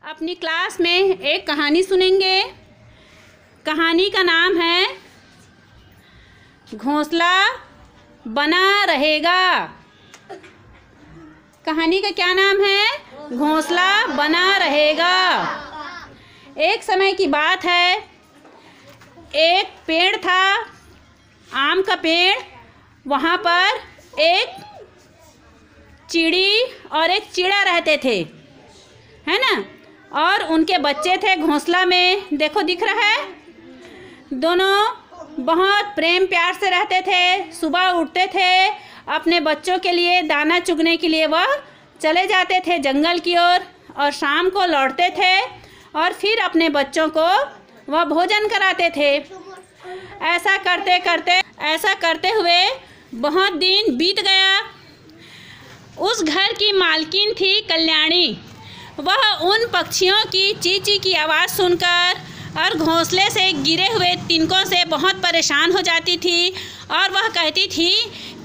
अपनी क्लास में एक कहानी सुनेंगे। कहानी का नाम है घोंसला बना रहेगा। कहानी का क्या नाम है? घोंसला बना रहेगा। एक समय की बात है, एक पेड़ था, आम का पेड़। वहाँ पर एक चिड़ी और एक चिड़ा रहते थे, है ना। और उनके बच्चे थे घोंसला में, देखो दिख रहा है। दोनों बहुत प्रेम प्यार से रहते थे। सुबह उठते थे, अपने बच्चों के लिए दाना चुगने के लिए वह चले जाते थे जंगल की ओर, और शाम को लौटते थे और फिर अपने बच्चों को वह भोजन कराते थे। ऐसा करते हुए बहुत दिन बीत गया। उस घर की मालकिन थी कल्याणी। वह उन पक्षियों की चींची की आवाज़ सुनकर और घोंसले से गिरे हुए तिनकों से बहुत परेशान हो जाती थी, और वह कहती थी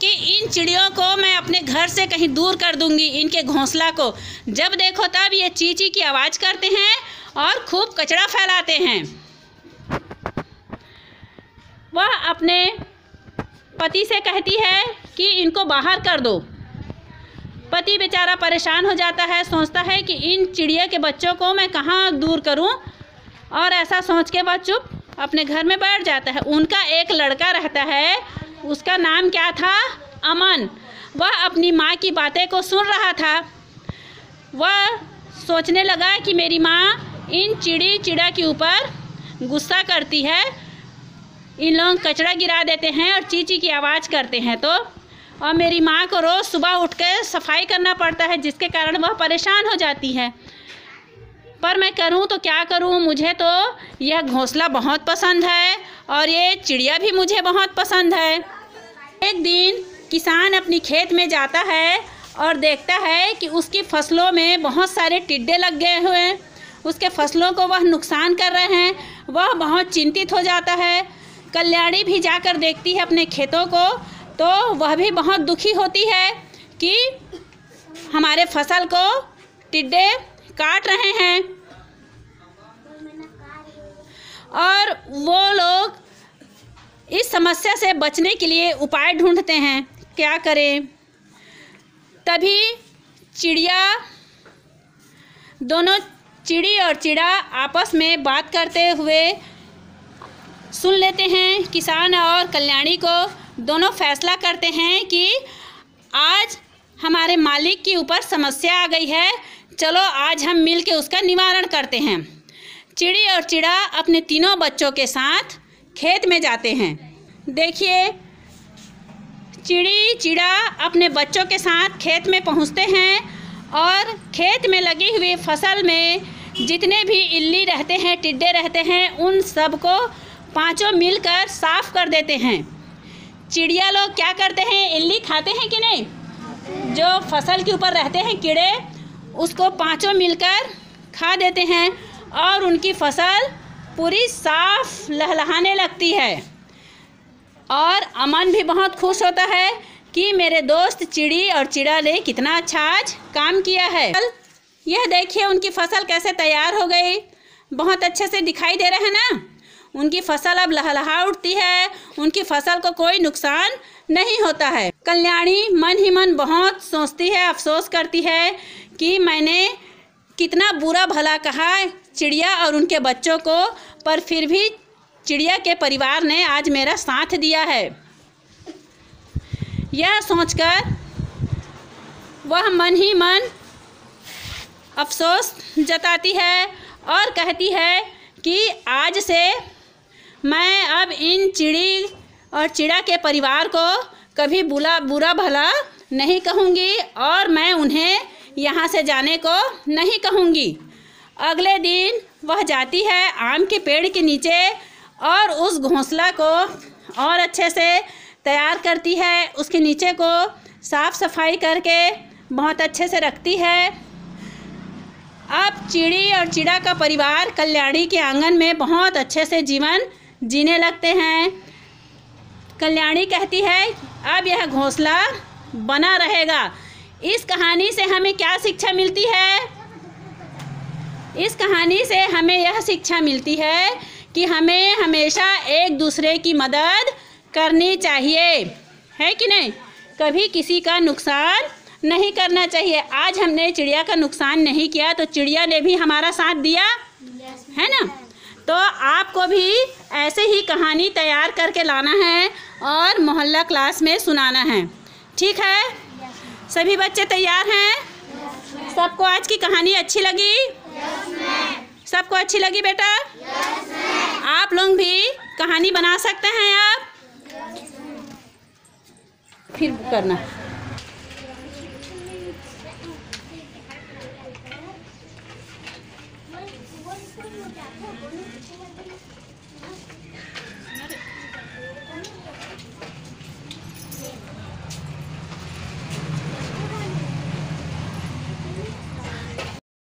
कि इन चिड़ियों को मैं अपने घर से कहीं दूर कर दूंगी। इनके घोंसला को जब देखो तब ये चींची की आवाज़ करते हैं और खूब कचरा फैलाते हैं। वह अपने पति से कहती है कि इनको बाहर कर दो। पति बेचारा परेशान हो जाता है, सोचता है कि इन चिड़िया के बच्चों को मैं कहाँ दूर करूं, और ऐसा सोच के वह चुप अपने घर में बैठ जाता है। उनका एक लड़का रहता है, उसका नाम क्या था? अमन। वह अपनी माँ की बातें को सुन रहा था। वह सोचने लगा कि मेरी माँ इन चिड़ी चिड़ा के ऊपर गुस्सा करती है, इन लोग कचरा गिरा देते हैं और चींची की आवाज़ करते हैं, तो और मेरी माँ को रोज़ सुबह उठ कर सफाई करना पड़ता है, जिसके कारण वह परेशान हो जाती है। पर मैं करूँ तो क्या करूँ? मुझे तो यह घोंसला बहुत पसंद है और ये चिड़िया भी मुझे बहुत पसंद है। एक दिन किसान अपनी खेत में जाता है और देखता है कि उसकी फसलों में बहुत सारे टिड्डे लग गए हुए हैं। उसके फसलों को वह नुकसान कर रहे हैं। वह बहुत चिंतित हो जाता है। कल्याणी भी जाकर देखती है अपने खेतों को, तो वह भी बहुत दुखी होती है कि हमारे फसल को टिड्डे काट रहे हैं। और वो लोग इस समस्या से बचने के लिए उपाय ढूंढते हैं, क्या करें। तभी दोनों चिड़ी और चिड़ा आपस में बात करते हुए सुन लेते हैं किसान और कल्याणी को। दोनों फैसला करते हैं कि आज हमारे मालिक के ऊपर समस्या आ गई है, चलो आज हम मिल के उसका निवारण करते हैं। चिड़ी और चिड़ा अपने तीनों बच्चों के साथ खेत में जाते हैं। देखिए, चिड़ी चिड़ा अपने बच्चों के साथ खेत में पहुंचते हैं और खेत में लगी हुई फसल में जितने भी इल्ली रहते हैं, टिड्डे रहते हैं, उन सब को पांचों मिलकर साफ कर देते हैं। चिड़िया लोग क्या करते हैं? इल्ली खाते हैं कि नहीं? जो फसल के ऊपर रहते हैं कीड़े, उसको पांचों मिलकर खा देते हैं और उनकी फसल पूरी साफ लहलहाने लगती है। और अमन भी बहुत खुश होता है कि मेरे दोस्त चिड़ी और चिड़ा ने कितना अच्छा आज काम किया है। यह देखिए उनकी फसल कैसे तैयार हो गई, बहुत अच्छे से दिखाई दे रहा है ना। उनकी फसल अब लहलहा उठती है, उनकी फसल को कोई नुकसान नहीं होता है। कल्याणी मन ही मन बहुत सोचती है, अफसोस करती है कि मैंने कितना बुरा भला कहा चिड़िया और उनके बच्चों को, पर फिर भी चिड़िया के परिवार ने आज मेरा साथ दिया है। यह सोचकर वह मन ही मन अफसोस जताती है और कहती है कि आज से मैं अब इन चिड़ी और चिड़ा के परिवार को कभी बुरा भला नहीं कहूँगी और मैं उन्हें यहाँ से जाने को नहीं कहूँगी। अगले दिन वह जाती है आम के पेड़ के नीचे और उस घोंसला को और अच्छे से तैयार करती है। उसके नीचे को साफ सफाई करके बहुत अच्छे से रखती है। अब चिड़ी और चिड़ा का परिवार कल्याणी के आंगन में बहुत अच्छे से जीवन जीने लगते हैं। कल्याणी कहती है अब यह घोंसला बना रहेगा। इस कहानी से हमें क्या शिक्षा मिलती है? इस कहानी से हमें यह शिक्षा मिलती है कि हमें हमेशा एक दूसरे की मदद करनी चाहिए, है कि नहीं। कभी किसी का नुकसान नहीं करना चाहिए। आज हमने चिड़िया का नुकसान नहीं किया तो चिड़िया ने भी हमारा साथ दिया, है ना। तो आपको भी ऐसे ही कहानी तैयार करके लाना है और मोहल्ला क्लास में सुनाना है, ठीक है। सभी बच्चे तैयार हैं? सबको आज की कहानी अच्छी लगी? सबको अच्छी लगी बेटा? आप लोग भी कहानी बना सकते हैं। आप फिर करना।